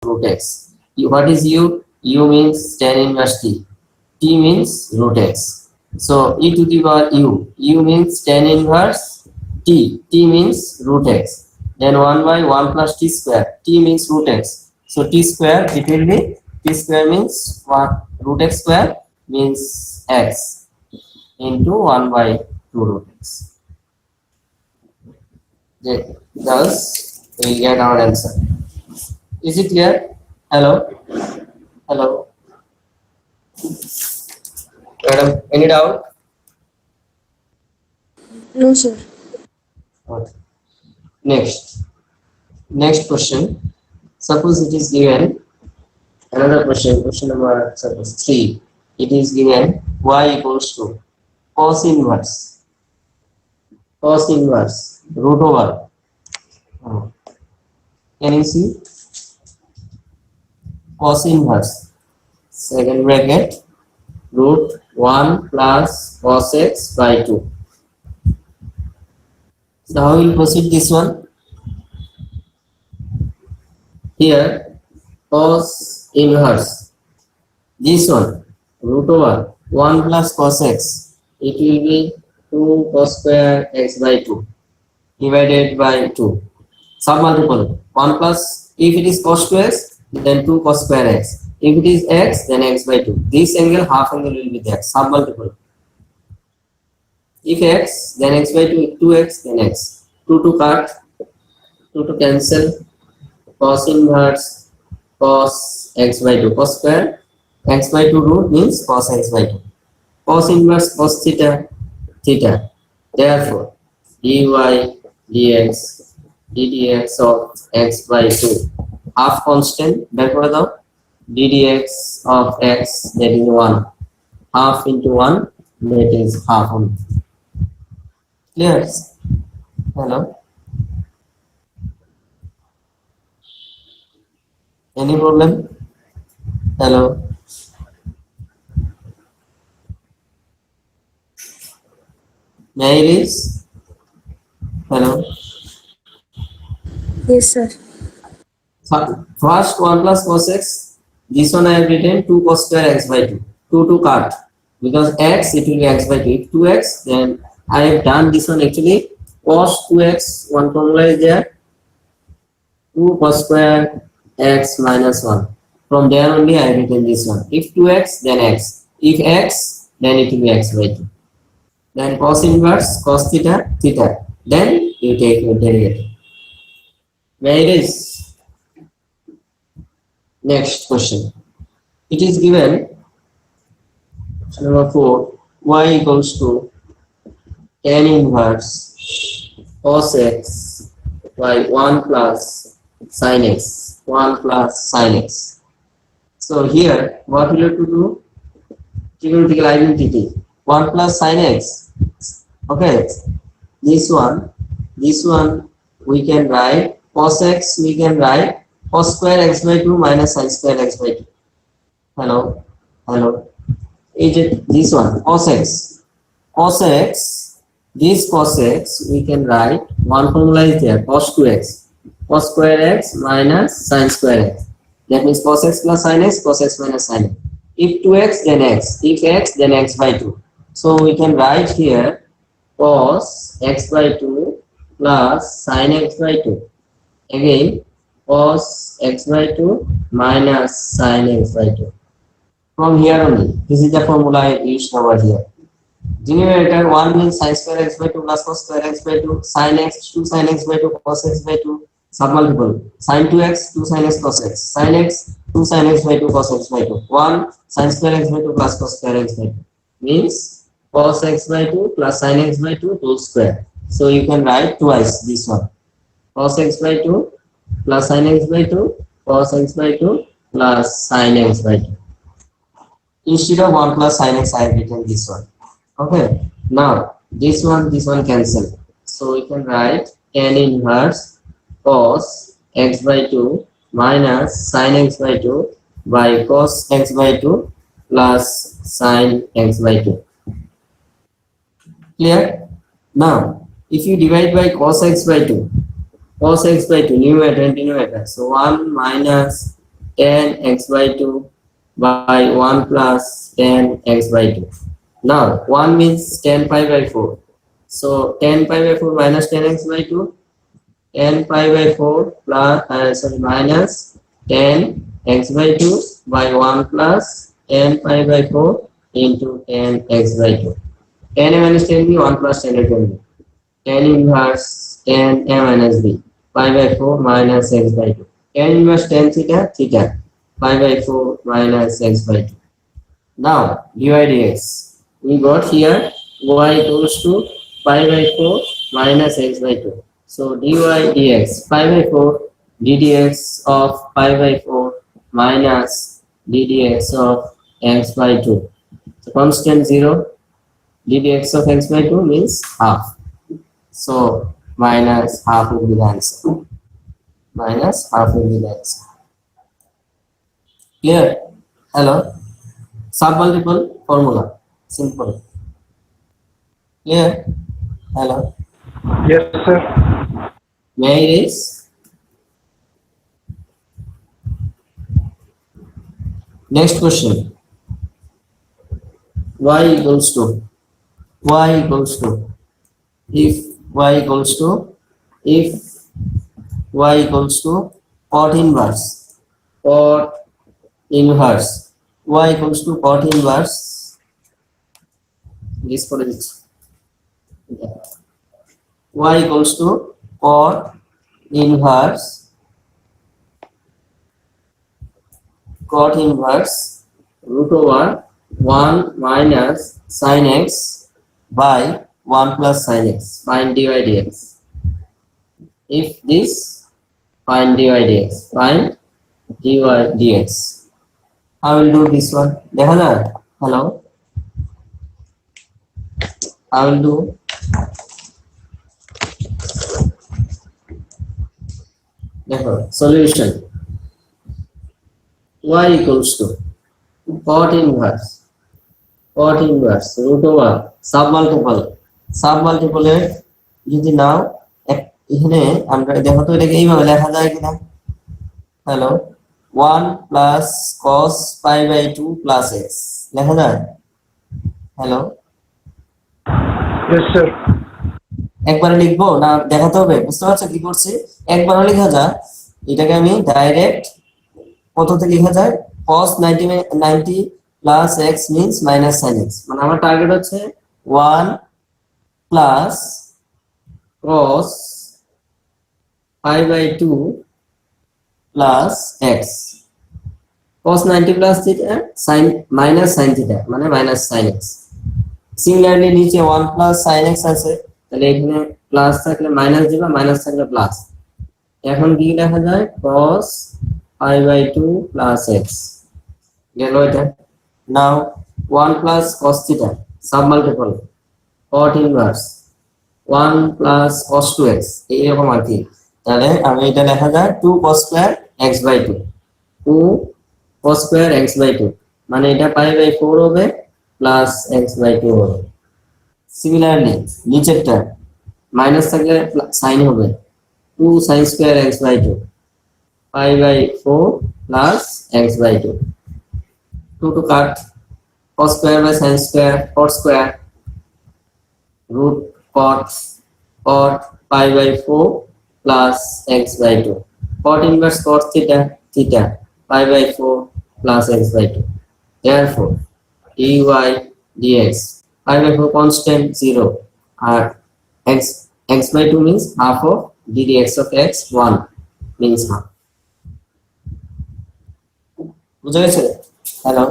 root x. What is u? U means tan inverse t. T means root x. So e to the power u. U means tan inverse t. T means root x. Then 1 by 1 plus t square. T means root x. So t square, it will be t square means 1 root x square means x into 1 by 2 root x. Thus, we get our answer. Is it clear? Hello? Hello? Madam, any doubt? No, sir. Okay. Next question. Suppose it is given another question. Question number suppose 3. It is given y equals to cos inverse root over. Can you see? Cos inverse second bracket root 1 plus cos x by 2. So how we will proceed this one? Here cos inverse this one root over 1 plus cos x, it will be 2 cos square x by 2 divided by 2. Submultiple 1 plus, if it is cos 2x then 2 cos square x. If it is x then x by 2. This angle half angle will be there. Submultiple. If x then x by 2, 2x then x. 2 to cut, 2 to cancel, cos inverse cos x by 2 cos square x by 2 root means cos x by 2. Cos inverse cos theta theta. Therefore dy dx ddx of x by 2 half constant, therefore the ddx of x, that is 1, half into 1, that is half only. Clear? Hello? Any problem? Hello? May I reach? Hello? Yes, sir. First 1 plus cos x, this one I have written 2 cos square x by 2. 2 to cut, because x it will be x by 2. If 2x, then I have done this one actually cos 2x, one formula is there, 2 cos square x minus 1. From there only I have written this one. If 2x, then x. If x, then it will be x by 2. Then cos inverse cos theta theta. Then you take your derivative. Where it is? Next question. It is given number 4, y equals to tan inverse cos x by 1 plus sin x. 1 plus sin x. So here, what we have to do? Trigonometrical identity. 1 plus sin x. Okay. This one we can write cos x, we can write cos square x by 2 minus sin square x by 2. Hello? Hello? Is it this one? Cos x. Cos x, this cos x, we can write, one formula is there, cos 2x. Cos square x minus sin square x. That means cos x plus sin x, cos x minus sin x. If 2x, then x. If x, then x by 2. So we can write here cos x by 2 plus sin x by 2. Again, cos x by 2 minus sin x by 2. From here only, this is the formula I used over here. Denominator 1 means sin square x by 2 plus cos square x by 2, sin x 2 sin x by 2 cos x by 2, submultiple sin 2x 2 sin x cos x, sin x 2 sin x by 2 cos x by 2, 1 sin square x by 2 plus cos square x by 2 means cos x by 2 plus sin x by 2 whole square. So you can write twice this one, cos x by 2 plus sin x by 2 cos x by 2 plus sin x by 2. Instead of 1 plus sin x, I have written this one. Okay. Now this one cancel. So we can write tan inverse cos x by 2 minus sin x by 2 by cos x by 2 plus sin x by 2. Clear? Now if you divide by cos x by 2, numerator and denominator, so 1 minus tan x by 2 by 1 plus tan x by 2. Now 1 means tan pi by 4. So tan pi by 4 minus tan x by 2, tan pi by 4 plus minus tan x by 2 by 1 plus tan pi by 4 into tan x by 2. Tan a minus tan b, 1 plus tan a tan b. Tan inverse tan a minus b, pi by 4 minus x by 2. Tan inverse tan theta, theta, pi by 4 minus x by 2. Now dy dx, we got here y equals to pi by 4 minus x by 2. So dy dx, pi by 4 ddx of pi by 4 minus ddx of x by 2. So constant 0, ddx of x by 2 means half. So minus half will be the answer. Minus half will be the answer. Clear? Hello? Sub-multiple formula. Simple. Clear? Hello? Yes, sir. May I erase? Next question. Y equals to if y equals to cot inverse y equals to cot inverse this for this y equals to cot inverse root over 1 minus sin x by 1 plus sin x. Find dy dx. If this, find dy dx. Find dy dx. I will do this one. Hello. I will do solution. Y equals to cot inverse root over submultiple এর যদি নাও এখানে আমরা দেখো তো এটাকে এইভাবে লেখা যায় কিনা hello 1 plus cos pi by 2 plus x লেখা যায় হ্যালো Yes, sir. একবার লিখবো না দেখাতে হবে বুঝতে পারছো কি করছি একবার লেখা যায় এটাকে আমি ডাইরেক্ট কততে লেখা যায় cos 90 plus x means minus sin x মানে আমার টার্গেট হচ্ছে 1 plus cos pi by 2 plus x cos 90 plus theta sin minus sin theta মানে minus sin x সিমিলারলি নিচে 1 plus sin x আছে তাহলে এখানে প্লাস থাকলে মাইনাস দিবা মাইনাস থাকলে প্লাস এখন কি লেখা যায় cos pi by 2 plus x গেল এটা নাও 1 plus cos theta submultiple cot inverse 1 plus cos 2x এইরকম আর কি তাহলে আমি এটা লেখা যায় 2 cos square x by 2 2 cos square x by 2 মানে এটা pi by 4 হবে plus x by 2 হবে সিমিলারলি নিচেরটা মাইনাস থাকলে সাইন হবে 2 sin square x by 2 pi by 4 plus x by 2 2 to cut cos square by sin square cot square root cot pi by 4 plus x by 2 cot inverse cos theta pi by 4 plus x by 2 therefore dy dx pi by 4 constant 0 R x by 2 means half of ddx of x 1 means half বুঝা গেছে hello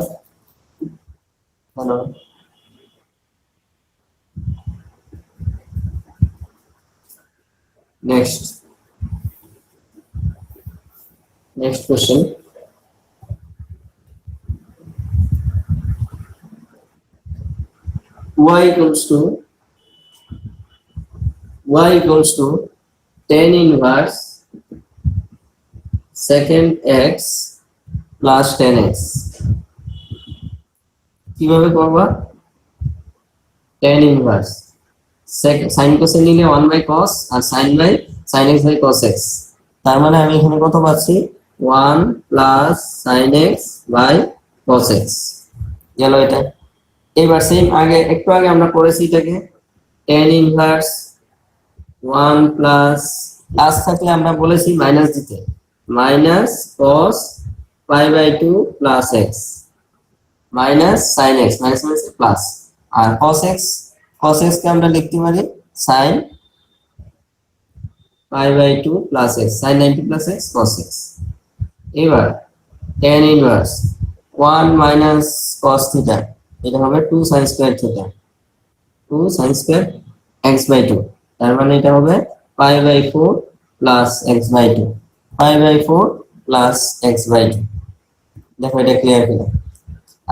next question y equals to tan inverse secant x plus tan x কিভাবে করবা tan inverse sin cosine নিলে 1 by cos R sin x by cos x তার মানে আমি এখানে কত পাচ্ছি 1 plus sin x by cos x গেল এটা। এবার সেম আগে একটু আগে আমরা পড়েছি এটাকে tan ইনভার্স 1 প্লাস প্লাস থাকলে আমরা বলেছি মাইনাস দিতে, minus cos pi by 2 plus x minus sin x minus minus plus, আর cos x কে আমরা লিখতে পারি sin pi by 2 plus x sin 90 প্লাস x cos x। এবার tan inverse 1 minus cos theta এটা হবে 2 sin square theta 2 sin square x by 2, তার মানে এটা হবে pi by 4 plus x by 2 pi by 4 plus x by 2। দেখো এটা ক্লিয়ার কিনা।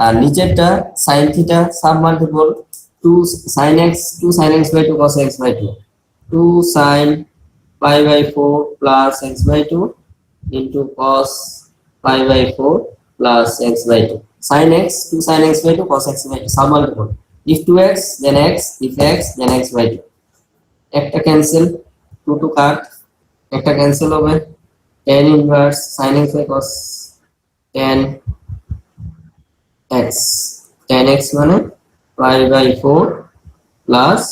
আর নিচেরটা sin theta sub multiple 2 sin x 2 sin x by 2 cos x by 2 2 sin pi by 4 plus x by 2 into cos pi by 4 plus x by 2 sin x 2 sin x by 2 cos x by 2 sum multiple if 2x then x if x then x by 2 একটা cancel 2 to কাট একটা cancel হবে tan inverse sin x by cos tan x মানে pi by 4 plus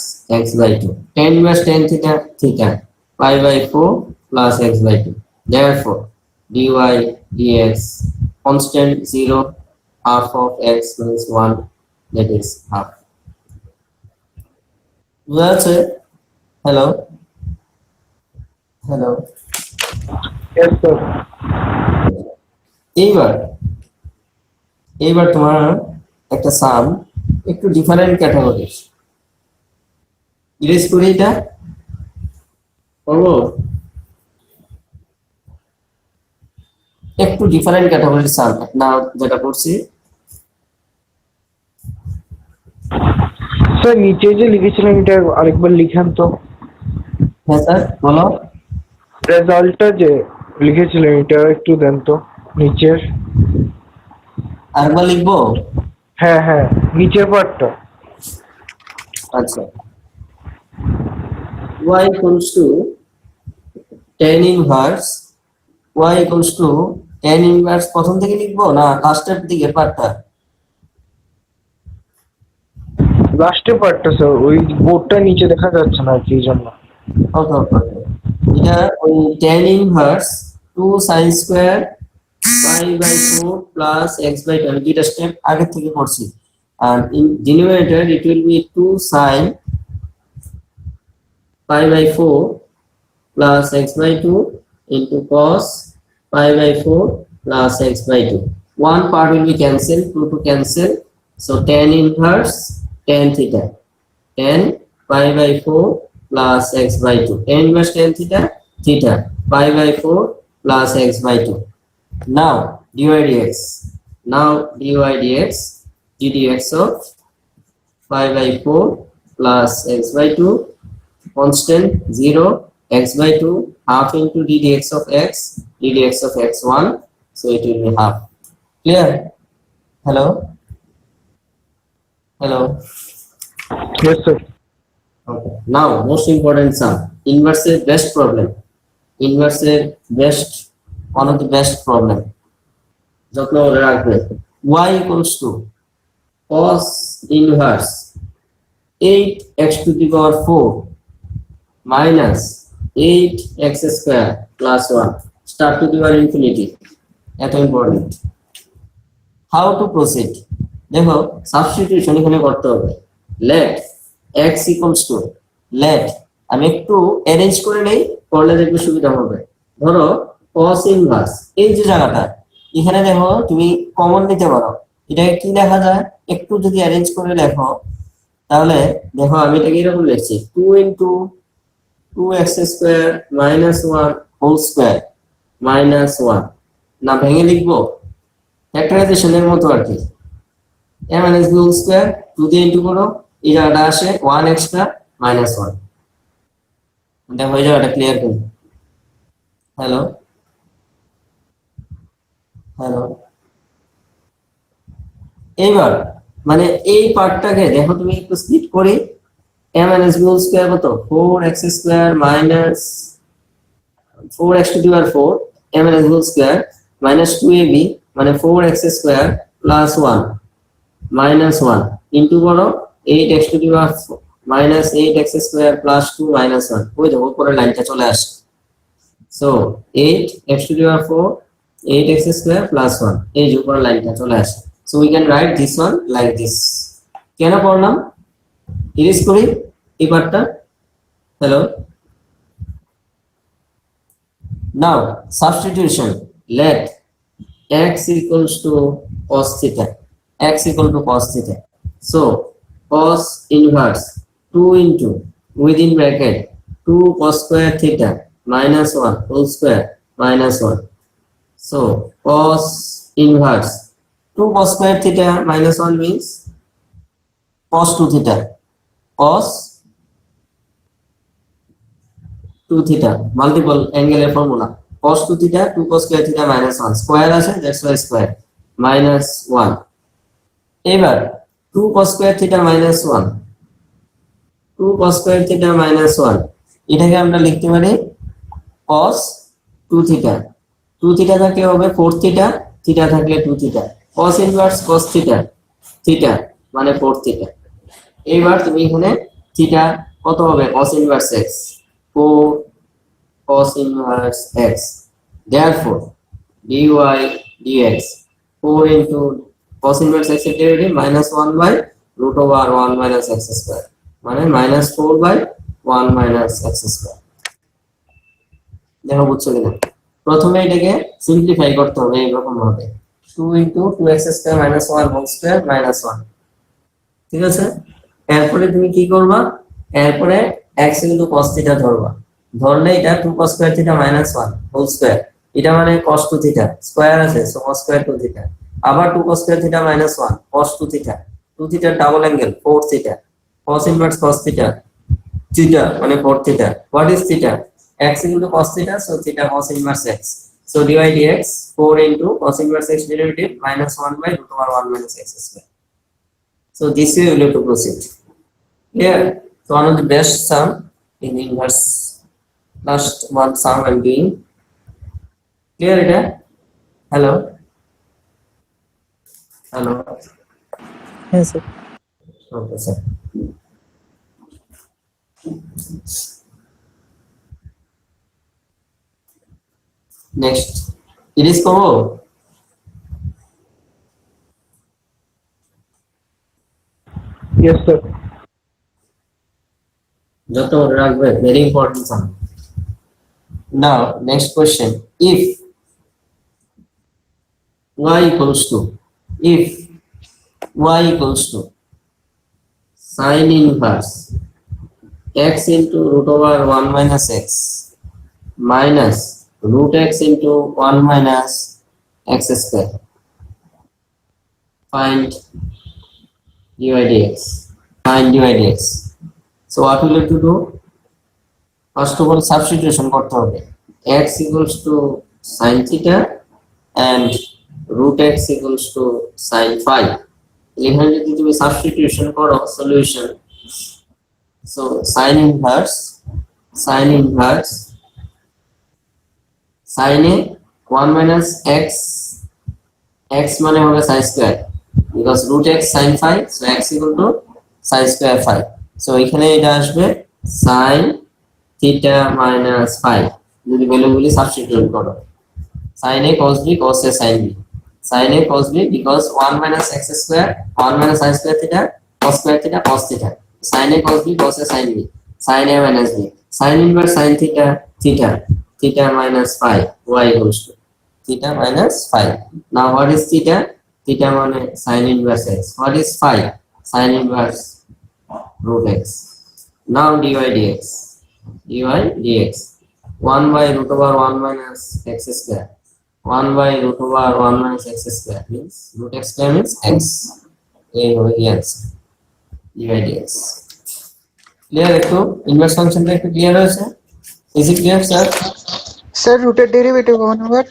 x by 2 tan inverse tan theta theta pi by 4 plus x by 2 therefore dy dx constant 0 half of x means 1 that is half বুঝাচ্ছে hello yes sir এইবার তোমার একটা সাম একটু different ক্যাটাগরির erase করি এটা করবো একটু ডিফারেন্ট ক্যাটাগরির সাম না যেটা করছি স্যার নিচে যে লিখেছিলেন এটা আরেকবার লিখান তো। হ্যাঁ স্যার বলো রেজাল্টটা যে লিখেছিলেন এটা একটু দেন তো নিচের। আরেকবার লিখবো? হ্যাঁ নিচের পার্টটা। আচ্ছা y equals to tan inverse y equals to tan inverse প্রথম থেকে লিখবো না লাস্টের দিকে পার্টটা? লাস্টের পার্টটা স্যার, ওই বোর্ডটা নিচে দেখা যাচ্ছে না কি জন্য। ওকে এটা ওই tan inverse 2 sin square pi by 4 plus x by 2 দুইটা স্টেপ আগে থেকে করছি and in denominator it will be 2 sin pi by 4 plus x by 2 into cos pi by 4 plus x by 2 one part will be cancelled 2 to cancel so tan inverse tan theta tan pi by 4 plus x by 2 tan inverse tan theta theta pi by 4 plus x by 2 now dy dx ddx of pi by 4 plus x by 2 constant 0 x by 2 half into ddx of x1 so it will be half clear hello yes sir okay now most important sum inverse best problem one of the best problem যত্ন করে রাখবে y equals to cos inverse 8x to the power 4 minus 8x square plus 1 start to the power infinity এত important how to proceed দেখো substitution এখানে করতে হবে let x equals to let আমি একটু অ্যারেঞ্জ করে নেই করলে দেখবে সুবিধা হবে ধরো cos ইনভার্স এই যে জায়গাটা এখানে দেখো তুমি কমন নিতে পারো এটাকে কি লেখা যায় একটু যদি অ্যারেঞ্জ করে লেখো তাহলে দেখো আমি এটাকে এরকম লিখছি 2 into 2x square minus 1 whole square minus 1 না ভেঙে লিখবো ফ্যাক্টরাইজেশনের মতো আর কি a minus b whole square 2 দিয়ে ইনটু করো এই জায়গাটা আসে 1 এক্সট্রা minus 1 দেখো এই জায়গাটা ক্লিয়ার করো হ্যালো এইবার মানে এই পার্টটাকে দেখো তুমি একটু স্প্লিট করি a minus b whole square কত 4x square minus 4x to the power 4 a minus b whole square minus 2ab মানে 4x square plus 1 minus 1 into করো 8x to the power minus 8x square plus 2 minus 1 ওই দেখো উপরের লাইনটা চলে আসে so 8x to the power 4 8x square plus 1 এই যে উপরের লাইনটা চলে আসে so we can write this one like this কেন করলাম ইরেজ করি এই পার্টটা hello now substitution let x equals to cos theta x equal to cos theta so cos inverse 2 into within bracket 2 cos square theta minus 1 whole square minus 1 so cos inverse 2 cos square theta minus 1 means cos 2 theta cos 2 theta multiple angle formula cos 2 theta 2 cos square theta minus 1 square আছে that's why square minus 1 এবার 2 cos square theta minus 1 2 cos square theta minus 1 এটাকে আমরা লিখতে পারি cos 2 theta 2 theta থাকলে হবে 4 theta theta থাকলে 2 theta cos inverse cos theta theta মানে 4 theta এবার তুমি এখানে theta কত হবে cos inverse x 4 cos inverse x therefore dy dx 4 into cos inverse x এর derivative minus 1 by root over 1 minus x square মানে minus 4 by 1 minus x square দেখো বুঝছো কিনা প্রথমে এটাকে সিম্পলিফাই করতে হবে এরকম ভাবে 2 into 2x square minus 1 whole square minus 1 ঠিক আছে এরপরে তুমি কি করবা এরপরে x into cos theta ধরবা ধরলে এটা 2 cos square theta minus 1 whole square এটা মানে cos 2 theta স্কয়ার আছে সো cos square 2 theta আবার 2 cos square theta minus 1 cos 2 theta 2 theta double angle 4 theta cos inverse cos theta theta মানে 4 theta what is theta x into cos theta so theta cos inverse x so dy dx 4 into cos inverse x derivative minus 1 by root over 1 minus x square so this way we will have to proceed here so one of the best sum in inverse last one sum I'm doing clear it hello Yes, sir. okay sir next it is করব Yes, sir. যত মনে রাখবে very important sum now next question if y equals to sin inverse x into root over 1 minus x minus root x into 1 minus x square find dy dx so what we have to do first of all substitution করতে হবে x equals to sin theta and root x equals to sin phi এখানে যদি তুমি substitution করো solution so sin inverse sin a 1 minus x মানে হবে sin square because root x sin phi so x equal to sin square phi so এখানে এটা আসবে sin theta minus phi যদি ভ্যালুগুলি সাবস্টিটিউট করো sin a cos b cos a sin b sin a cos b because 1 minus x square 1 minus sin square theta cos theta sin a cos b cos a sin b sin a minus b sin inverse sin theta minus phi y equals to theta minus phi now what is theta মানে sin inverse x what is phi sin inverse root x now dy dx 1 by root over 1 minus x square 1 by root over 1 minus x square means root x square means x a over here dy dx clear একটু inverse ফাংশনটা একটু clear হয়েছে is it clear sir Sir, rooted derivative হবে না আবার?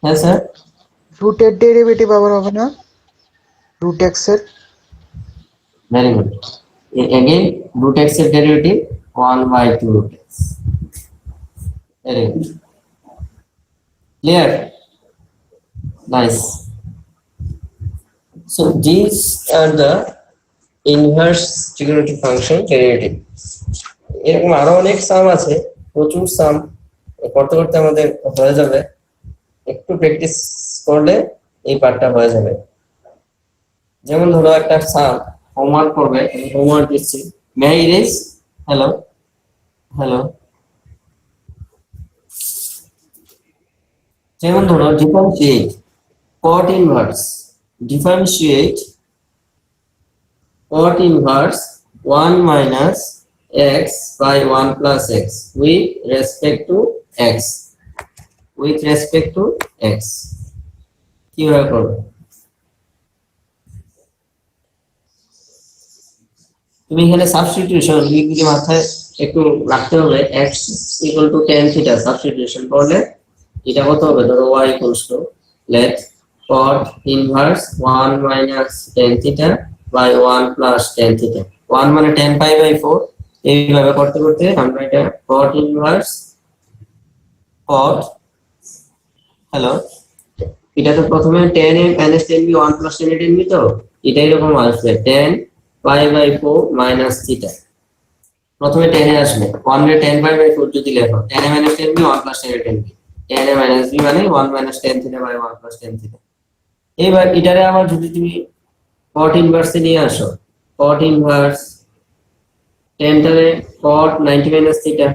হ্যাঁ sir Rooted derivative আবার হবে না? Root x এর? very good again root x এর derivative 1 by 2 root x very good clear Nice. So these are the inverse trigonometric function derivative. এরকম আরো অনেক সাম আছে, প্রচুর সাম করতে করতে আমাদের হয়ে যাবে, একটু প্র্যাকটিস করলে এই পার্টটা হয়ে যাবে। যেমন ধরো একটা সাম হোমওয়ার্ক করবে, হোমওয়ার্ক দিচ্ছি, may I erase, hello hello, যেমন ধরো differentiate cot inverse, differentiate cot inverse 1 minus x by 1 plus x with respect to x, with respect to x কিভাবে করবে? তুমি এখানে সাবস্টিটিউশন লিখে মাথায় একটু রাখতে হবে, x equal to tan theta substitution করলে এটা কত হবে? ধরো y equals to let cot inverse 1 minus tan theta by 1 plus tan theta, 1 মানে tan pi by 4, এইভাবে করতে করতে আমরা এটা cot inverse cot, হ্যালো, এটা তো প্রথমে tan a minus tan b 1 plus tan a tan b, তো এটা এরকম আসবে tan pi by 4 minus theta, প্রথমে tan এ আসবে 1 এর tan pi by 4 যদি লেখো tan a minus tan b 1 plus tan a tan b, tan a minus b মানে 1 minus tan theta by 1 plus tan theta। এবার এটারে আবার যদি তুমি cot ইনভার্সে নিয়ে আসো, cot inverse tan টারে cot 90 minus theta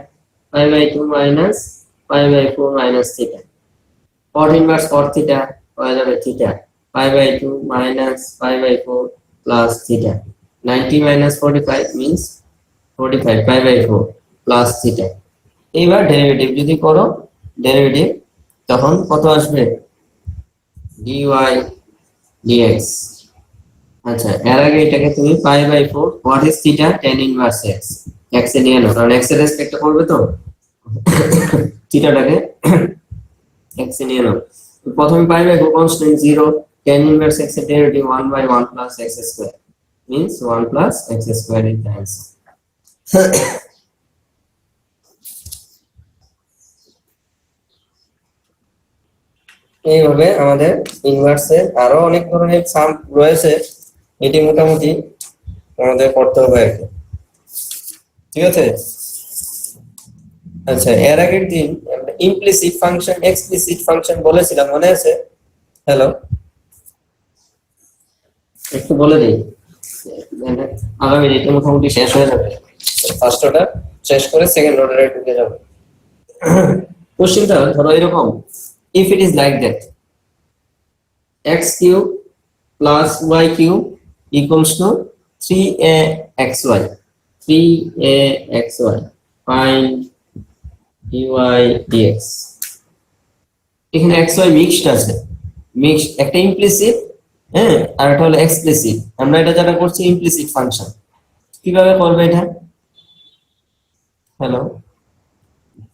pi by 2 minus pi by 4 minus theta, cot inverse cot theta হয়ে যাবে theta pi by 2 minus pi by 4 plus theta, 90 minus 45 means 45 pi by 4 plus theta। এবার derivative যদি করো, derivative তখন কত আসবে? dy dx। আচ্ছা, এর আগে এটাকে তুমি pi by 4 what is theta, tan inverse x, x এ নিয়ে নাও, কারণ x এর রেসপেক্টে করবে তো থিটাটাকে x এ নিয়ে নাও। তো প্রথমে pi by 4 constant 0, tan inverse x এর derivative 1 by 1 plus x square means 1 plus x square is the answer। এইভাবে আমাদের ইনভার্সের আরো অনেক ধরনের সাম রয়েছে, এটি মোটামুটি আমাদের করতে হবে আর কি, ঠিক আছে? আচ্ছা, এর আগের দিন আমরা ইমপ্লিসিট ফাংশন এক্সপ্লিসিট ফাংশন বলেছিলাম, মনে আছে? হ্যালো, একটু বলে দিই, আগামী মিনিটে মোটামুটি শেষ হয়ে যাবে, ফার্স্ট অর্ডার শেষ করে সেকেন্ড অর্ডারে ঢুকে যাবে। কোশ্চেনটা ধরো এরকম, if it is like that x cube plus y cube equals to 3axy, 3axy, find dy dx। এখানে xy মিক্সড আছে, মিক্সড, একটা ইমপ্লিসিট হ্যাঁ আর একটা হলো এক্সপ্লিসিট। আমরা এটা যেটা করছি ইমপ্লিসিট ফাংশন, কিভাবে করবে এটা? Hello,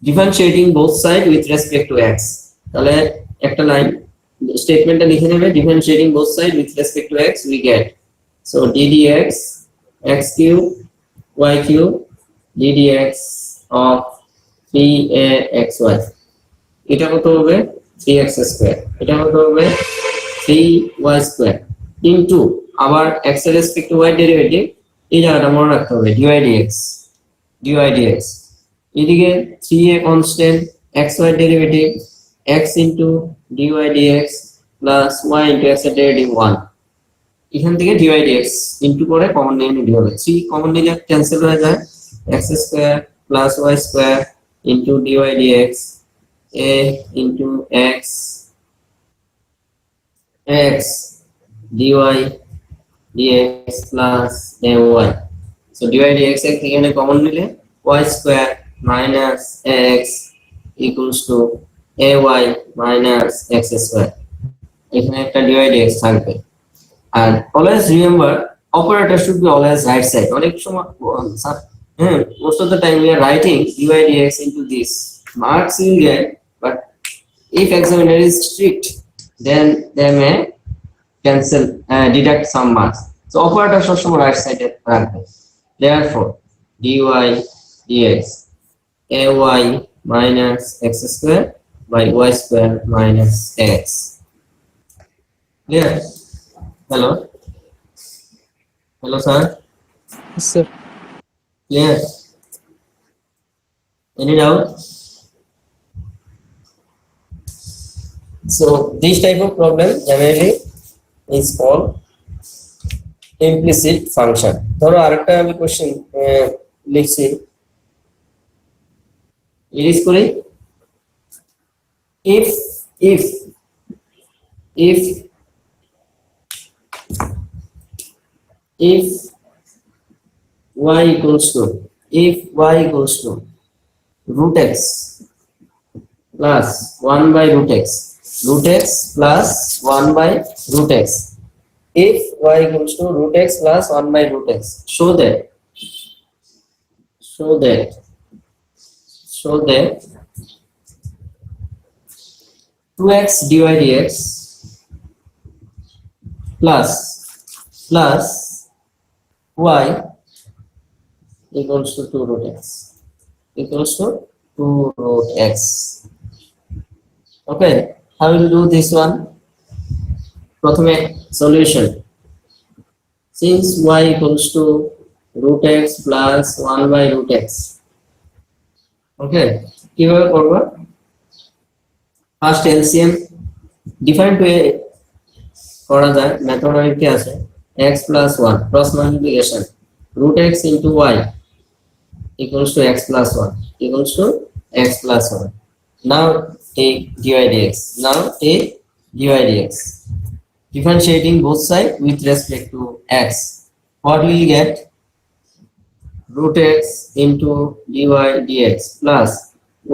differentiating both side with respect to x, তাহলে একটা লাইন স্টেটমেন্টটা লিখে নেবে, differentiating both side with respect to x we get so ddx x cube y cube ddx of 3axy, এটা কত হবে? 3x square, এটা কত হবে? 3y square ইনটু আবার x এর রেসপেক্ট টু y ডেরিভেটিভ, এই জায়গাটা মনে রাখতে হবে dy dx, dy dx, এদিকে 3a constant, xy derivative x into dy dx plus y into x এর ডেরিভেটিভ 1, এখান থেকে dy dx ইনটু করে কমন নিয়ে নিতে হবে, 3 কমন নিলে ক্যান্সেল হয়ে যায়, x square plus y square into dy dx a into x x dy dx plus ay, so dy dx এখানে কমন নিলে y square minus x equals to ay minus x square, এখানে একটা dy dx থাকবে। আর always remember operator should be always right side, অনেক সময় most of the time we are writing dy dx into this, marks you will get, but if examiner is strict then they may cancel deduct some marks, so operator সবসময় right side এ রাখবে। therefore dy dx ay minus x square by y square minus x, Clear? Hello? Hello, sir? Yes, sir. Clear? Any doubt? So this type of problem generally is called implicit function. ধরো আরেকটা আমি question লিখছি, use করি। if if if if y equals to root x plus 1 by root x plus 1 by root x, if y equals to root x plus 1 by root x, show that 2x dy dx plus y equals to 2 root x equals to 2 root x. Okay, how will do this one? প্রথমে solution, since y equals to root x plus 1 by root x, okay, কিভাবে করব? First LCM different way করা যায়, method অনেকটি আছে। x plus 1 cross multiplication, root x into y equals to x plus 1 equals to x plus 1. Now take dy dx. Differentiating both sides with respect to x. What will you get? Root x into dy dx plus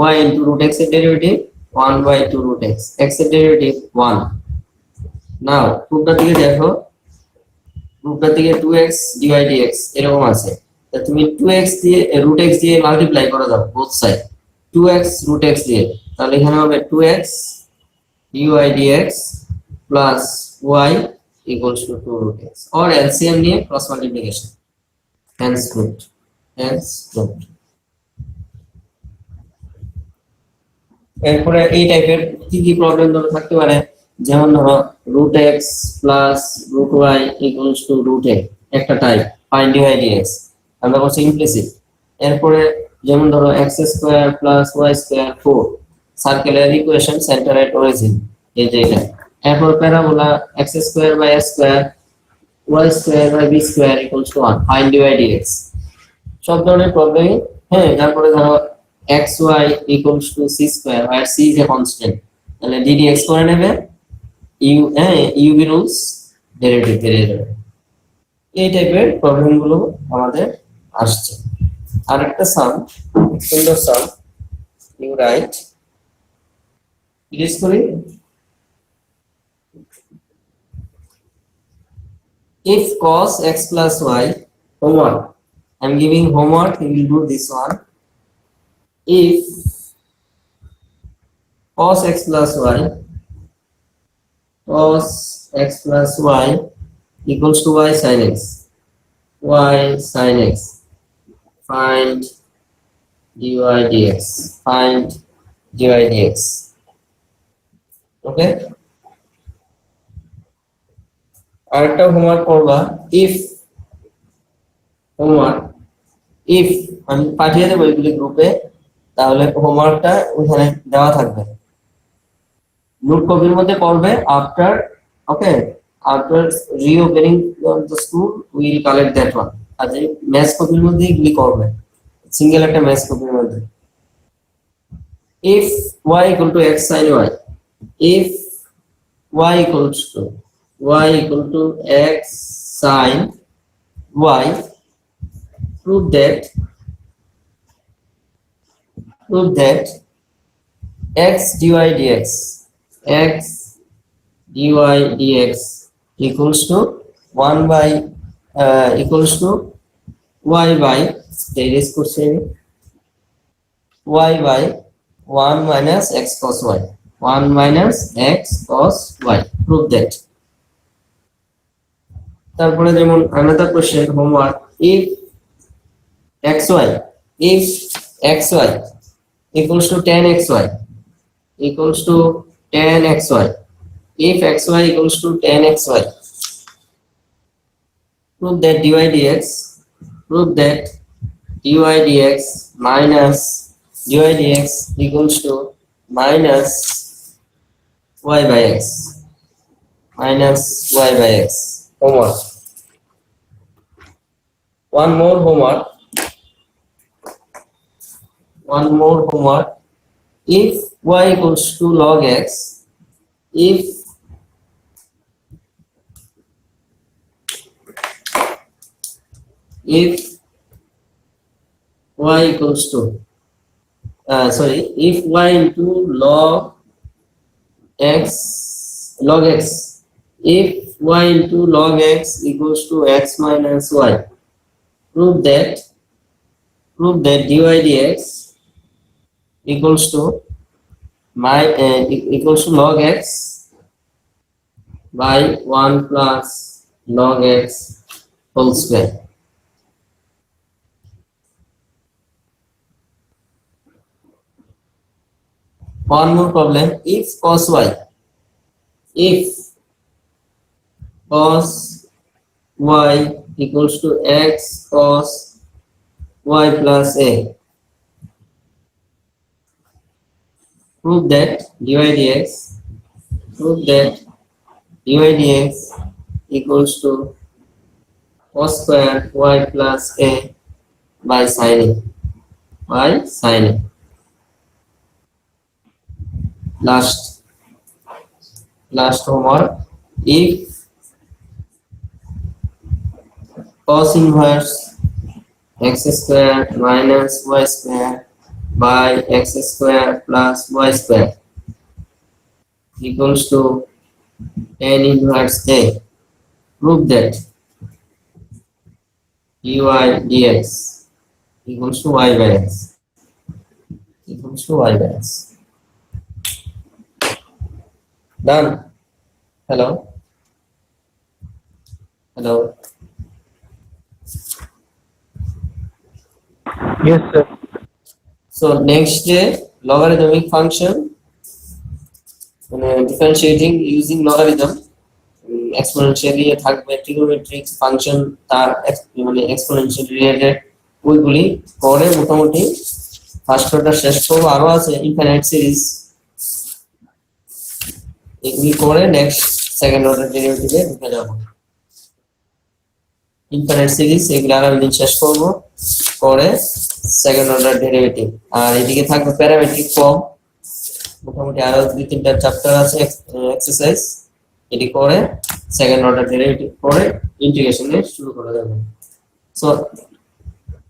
y into root x derivative 1 by 2 root x. X derivative 1. Now প্রুফটা দিকে দেখো, প্রুফটা দিকে 2x dy dx এরকম আছে। তা তুমি 2x দিয়ে root x দিয়ে multiply করে দাও both side, 2x root x দিয়ে, তাহলে এখানে হবে 2x dy dx plus y equals to 2 root x, or LCM নিয়ে ক্রস মাল্টিপ্লিকেশন, hence proved. এরপরে এই টাইপের কি কি প্রবলেম ধরো থাকতে পারে, যেমন ধরো root x plus root y equals to root a, একটা টাইপ, find dy dx, আমরা বলছি ইমপ্লিসিট। এরপরে যেমন ধরো x square plus y square 4, সার্কেলের ইকুয়েশন সেন্টার এট অরিজিন, এই যে এটা। এরপর parabola x square by s square y square by b square equals to 1, find dy dx, সব ধরনের প্রবলেমই। হ্যাঁ, তারপরে ধরো xy equals to c square, where c is a constant, তাহলে ddx করে নেবে, u রুলস ডেরিভেটিভ বেরিয়ে যাবে। এই টাইপের প্রবলেম গুলো আমাদের আসছে। আরেকটা সাম, সুন্দর সাম, ইউ রাইট, ইউজ করি। if cos x plus y, homework, I'm giving homework, you will do this one. If cos x plus y equals to y sin x, find dy dx. Okay, আরেকটা homework করবা, if আমি পাঠিয়ে দেবো এগুলি গ্রুপে, তাহলে হোমওয়ার্কটা ওখানে দেওয়া থাকবে, নোট কপির মধ্যে করবে। After reopening the school will collect that one. আর যে ম্যাথ কপির মধ্যে এগুলি করবে, সিঙ্গেল একটা ম্যাথ কপির মধ্যে। if y equal to x sin y, if y equal to x sin y, prove that x dy dx equals to 1 by equals to y by, this question, y by 1 minus x cos y, 1 minus x cos y, prove that. তারপরে যেমন another question homework, if xy equals to tan xy if xy equals to tan xy, prove that dy dx, prove that dy dx minus dy dx equals to minus y by x, minus y by x. Homework. One more homework. One more homework. If y equals to log x, if y equals to if y into log x, if y into log x equals to x minus y, prove that dy dx equals to equals to log x by 1 plus log x whole square. One more problem. If cos y, if cos y equals to x cos y plus a, prove that dy dx, prove that dy dx equals to cos square y plus a by sin a, by sin a. Last homework. If cos inverse x square minus y square by x square plus y square equals to tan inverse a, prove that dy dx equals to y by x, equals to y by x. Done. Hello. Hello. Yes, sir. So next day, logarithmic function, differentiating using logarithm, exponentially থাকবে, trigonometric function তার মানে exponential related ওইগুলি করে মোটামুটি first order শেষ করবো। আরো আছে ইনফাইনাইট সিরিজ, এগুলি করে নেক্সট সেকেন্ড অর্ডার ডেরিভেটিভে ঢুকে যাব। ইনফাইনাইট সিরিজ এগুলো আগামী দিন শেষ করবো, করে সেকেন্ড অর্ডার ডেরিভেটিভ। আর এদিকে থাকবে প্যারামেট্রিক ফর্ম, মোটামুটি আরো 2-3টা চ্যাপ্টার আছে এক্সারসাইজ, এটি করে সেকেন্ড অর্ডার ডেরিভেটিভ করে ইন্টিগ্রেশনে শুরু করা যাবে। So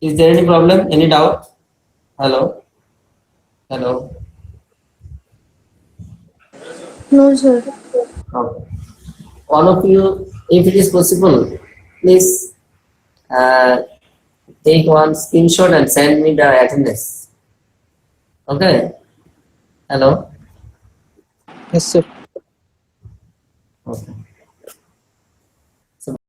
is there any problem, any doubt? Hello. No, sir. Okay. All of you, if it is possible, please take one screenshot and send me the attendance. Okay. Hello. Yes, sir. Okay.